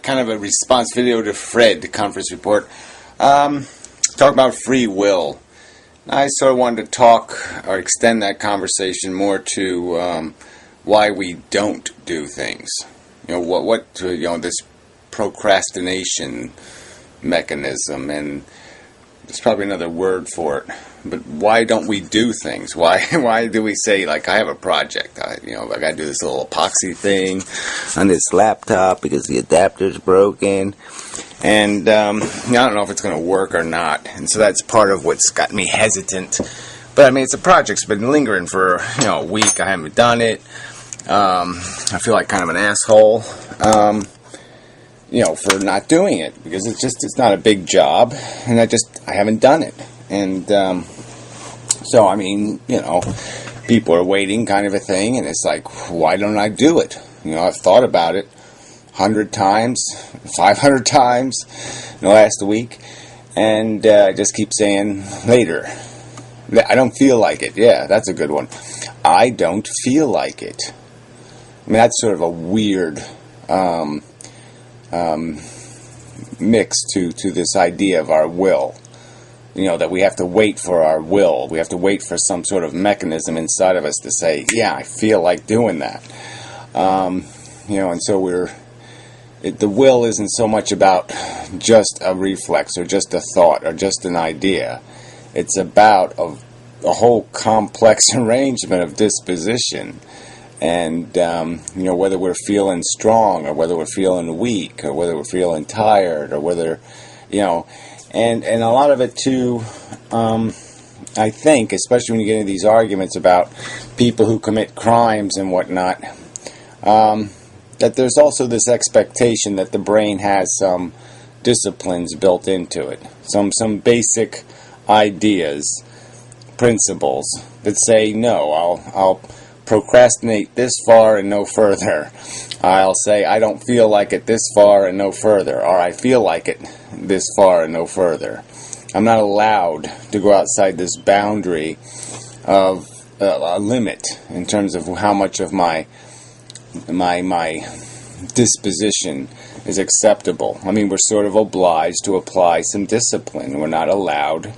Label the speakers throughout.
Speaker 1: kind of a response video to Fred, the conference report. Talk about free will. I sort of wanted to talk or extend that conversation more to why we don't do things. This procrastination mechanism, and there's probably another word for it. But why don't we do things? Why do we say, like, I have a project, I got to do this little epoxy thing on this laptop because the adapter's broken, and I don't know if it's going to work or not, and so that's part of what's got me hesitant. But I mean, it's a project's been lingering for a week. I haven't done it. I feel like kind of an asshole, for not doing it, because it's not a big job, and I haven't done it. And so, I mean, people are waiting, kind of a thing, and it's like, why don't I do it? I've thought about it 100 times, 500 times in the last week, and I just keep saying later. I don't feel like it. Yeah, that's a good one. I don't feel like it. I mean, that's sort of a weird mix to this idea of our will. That we have to wait for our will. We have to wait for some sort of mechanism inside of us to say, yeah, I feel like doing that. And so the will isn't so much about just a reflex or just a thought or just an idea. It's about a whole complex arrangement of disposition. And, whether we're feeling strong or whether we're feeling weak or whether we're feeling tired or whether, And a lot of it, too, I think, especially when you get into these arguments about people who commit crimes and whatnot, that there's also this expectation that the brain has some disciplines built into it, some basic ideas, principles that say, no, I'll procrastinate this far and no further. I'll say I don't feel like it this far and no further, or I feel like it this far and no further. I'm not allowed to go outside this boundary of a limit in terms of how much of my disposition is acceptable. I mean, we're sort of obliged to apply some discipline. We're not allowed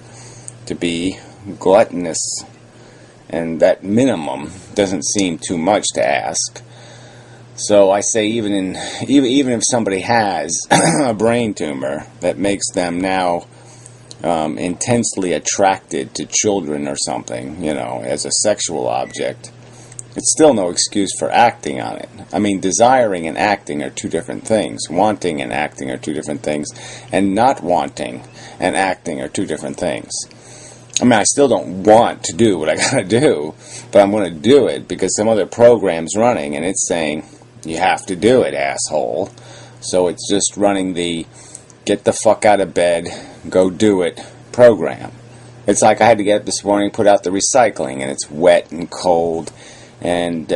Speaker 1: to be gluttonous, and that minimum doesn't seem too much to ask. So I say, even if somebody has a brain tumor that makes them now intensely attracted to children or something, as a sexual object, it's still no excuse for acting on it. I mean, desiring and acting are two different things. Wanting and acting are two different things. And not wanting and acting are two different things. I mean, I still don't want to do what I gotta do, but I'm going to do it because some other program's running and it's saying, you have to do it, asshole. So it's just running the get the fuck out of bed, go do it program. It's like I had to get up this morning, put out the recycling, and it's wet and cold, and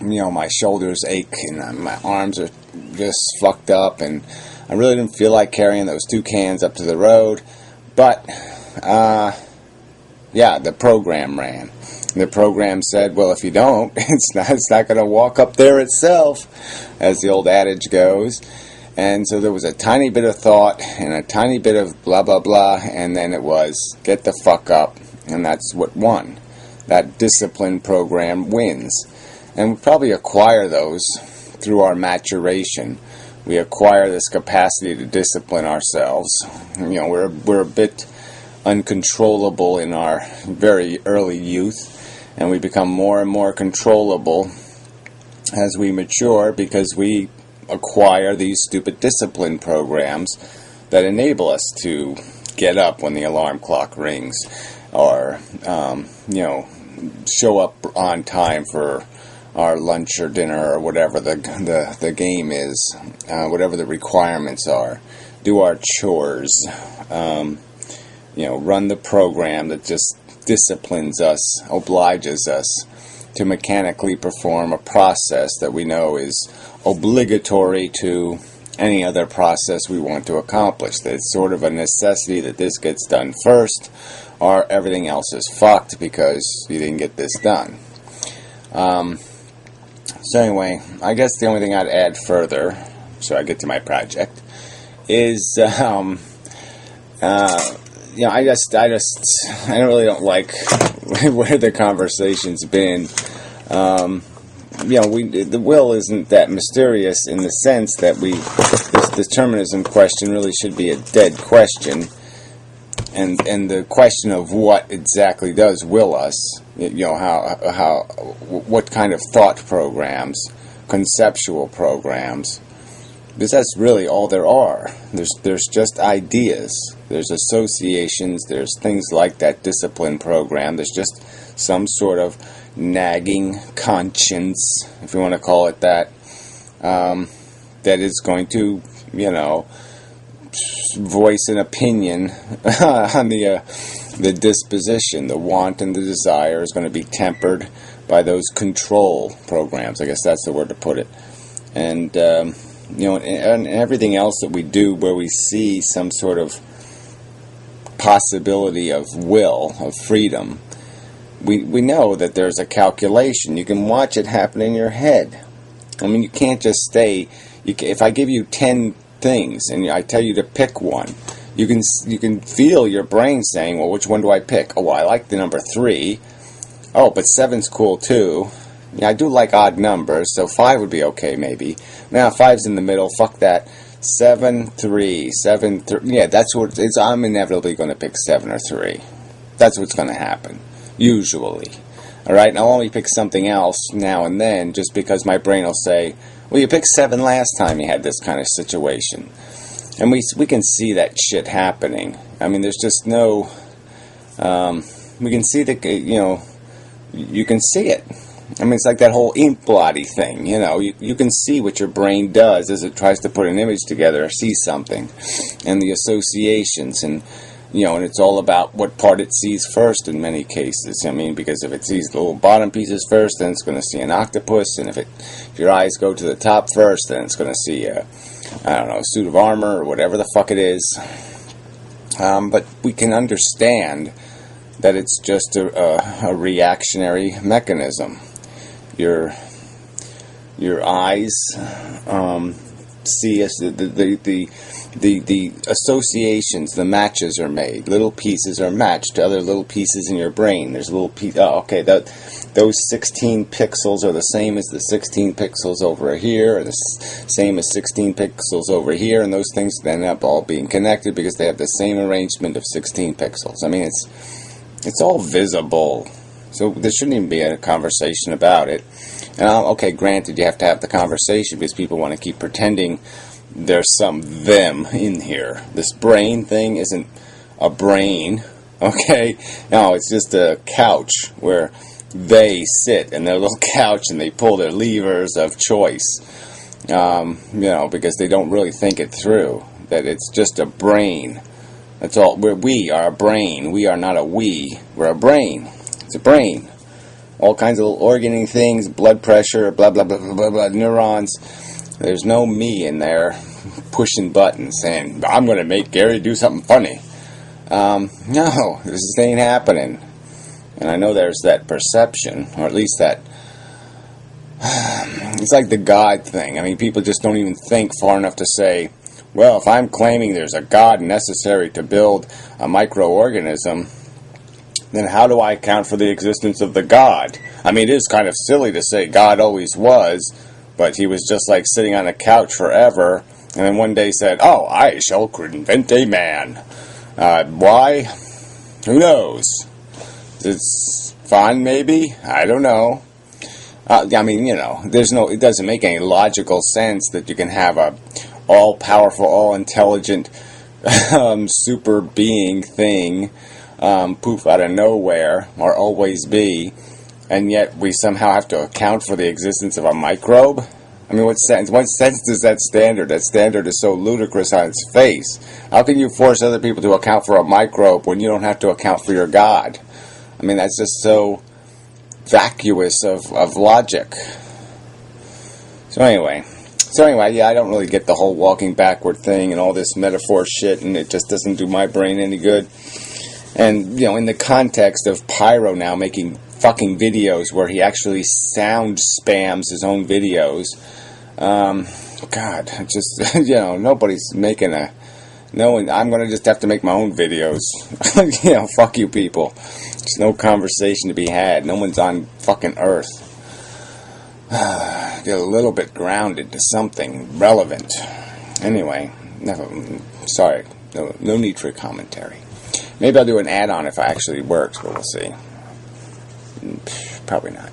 Speaker 1: my shoulders ache and my arms are just fucked up, and I really didn't feel like carrying those 2 cans up to the road, but the program ran. The program said, well, if you don't, it's not going to walk up there itself, as the old adage goes. And so there was a tiny bit of thought and a tiny bit of blah, blah, blah, and then it was, get the fuck up. And that's what won. That discipline program wins. And we probably acquire those through our maturation. We acquire this capacity to discipline ourselves. We're a bit uncontrollable in our very early youth, and we become more and more controllable as we mature because we acquire these stupid discipline programs that enable us to get up when the alarm clock rings, or show up on time for our lunch or dinner or whatever the game is, whatever the requirements are, do our chores, run the program that just disciplines us, obliges us to mechanically perform a process that we know is obligatory to any other process we want to accomplish. That it's sort of a necessity that this gets done first, or everything else is fucked because you didn't get this done. So anyway, I guess the only thing I'd add further so I get to my project, is you know, I really don't like where the conversation's been. You know, the will isn't that mysterious in the sense that this determinism question really should be a dead question, and the question of what exactly does will us, you know, what kind of thought programs, conceptual programs, because that's really all there are. There's just ideas, there's associations, there's things like that discipline program, there's just some sort of nagging conscience, if you want to call it that, that is going to, you know, voice an opinion on the disposition. The want and the desire is going to be tempered by those control programs. I guess that's the word to put it. And you know, and everything else that we do where we see some sort of possibility of will, of freedom, we know that there's a calculation. You can watch it happen in your head. I mean, you can't just stay. If I give you 10 things and I tell you to pick one, you can feel your brain saying, well, which one do I pick? Oh, well, I like the number 3. Oh, but 7's cool too. Yeah, I do like odd numbers, so 5 would be okay maybe. Now 5's in the middle. Fuck that. 7, 3, 7, 3. Yeah, that's what it's. I'm inevitably going to pick 7 or 3. That's what's going to happen. Usually. Alright, and I'll only pick something else now and then just because my brain will say, well, you picked 7 last time you had this kind of situation. And we can see that shit happening. I mean, there's just no... we can see that, you know, you can see it. I mean, it's like that whole ink blotty thing, you know. You can see what your brain does as it tries to put an image together or see something. And the associations and... You know, and it's all about what part it sees first in many cases. I mean, because if it sees the little bottom pieces first, then it's going to see an octopus. And if your eyes go to the top first, then it's going to see I don't know, a suit of armor or whatever the fuck it is. But we can understand that it's just a reactionary mechanism. Your eyes see as the associations, the matches are made. Little pieces are matched to other little pieces in your brain. There's little pieces. Oh, okay, those 16 pixels are the same as the 16 pixels over here, or the same as 16 pixels over here, and those things end up all being connected because they have the same arrangement of 16 pixels. I mean, it's all visible. So there shouldn't even be a conversation about it. And okay, granted, you have to have the conversation because people want to keep pretending there's some them in here. This brain thing isn't a brain, okay? No, it's just a couch where they sit in their little couch and they pull their levers of choice, you know, because they don't really think it through, that it's just a brain. That's all. We are a brain. We are not a we. We're a brain. It's a brain. All kinds of little organ things, blood pressure, blah, blah, blah, blah, blah, blah, neurons. There's no me in there pushing buttons saying, I'm going to make Gary do something funny. No, this ain't happening. And I know there's that perception, or at least that... It's like the God thing. I mean, people just don't even think far enough to say, well, if I'm claiming there's a God necessary to build a microorganism, then how do I account for the existence of the God? I mean, it is kind of silly to say God always was, but he was just like sitting on a couch forever, and then one day said, oh, I shall invent a man. Why? Who knows? It's fun, maybe? I don't know. I mean, you know, it doesn't make any logical sense that you can have a all-powerful, all-intelligent, super being thing poof out of nowhere, or always be, and yet we somehow have to account for the existence of a microbe? I mean, what sense does that standard? That standard is so ludicrous on its face. How can you force other people to account for a microbe when you don't have to account for your God? I mean, that's just so vacuous of logic. So anyway, yeah, I don't really get the whole walking backward thing and all this metaphor shit, and it just doesn't do my brain any good. And, you know, in the context of Pyro now making fucking videos where he actually sound spams his own videos, God, just, you know, nobody's making a... No one, I'm going to just have to make my own videos. You know, fuck you people. There's no conversation to be had. No one's on fucking Earth. Get a little bit grounded to something relevant. Anyway, sorry. No need for commentary. Maybe I'll do an add-on if it actually works, but we'll see. Probably not.